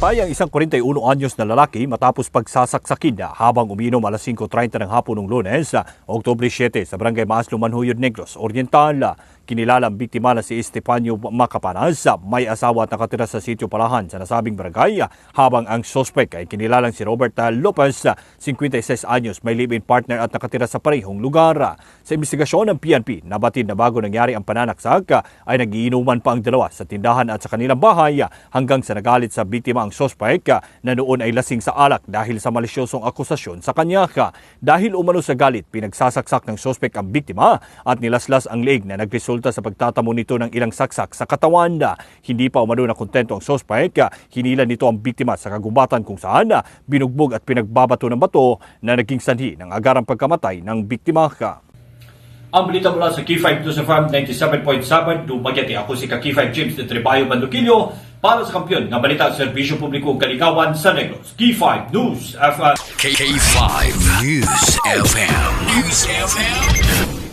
Napatay ang isang 41 anyos na lalaki matapos pagsasaksakin na habang uminom alas 5:30 ng hapon ng Lunes, Oktubre 7 sa Barangay Maaslo, Manhuyod, Negros Oriental. Kinilalang biktima na si Estefanio Macapanas, may asawa at nakatira sa sitio Palahan sa nasabing barangay, habang ang sospek ay kinilalang si Robert Lopez, 56 anyos, may live-in partner at nakatira sa parehong lugar. Sa investigasyon ng PNP, nabatid na bago nangyari ang pananaksak ay nagiinuman pa ang dalawa sa tindahan at sa kanilang bahay hanggang sa nagalit sa biktima ang sospek na noon ay lasing sa alak dahil sa malisyosong akusasyon sa kanya. Dahil umano sa galit, pinagsasaksak ng sospek ang biktima at nilaslas ang leeg na nagresulta sa pagtatamo nito ng ilang saksak sa katawan. Hindi pa umano na kontento ang sospek, hinila nito ang biktima sa kagubatan kung saan binugbog at pinagbabato ng bato na naging sanhi ng agarang pagkamatay ng biktima. Ang balita mula sa Key5 News FM 97.7, Dumaguete. Ako si Key5 James de Trebayo Bandukilyo para sa kampiyon ng balita at serbisyo publiko Kaligawan sa Negros. Key5 News FM. K5 News FM. News FM.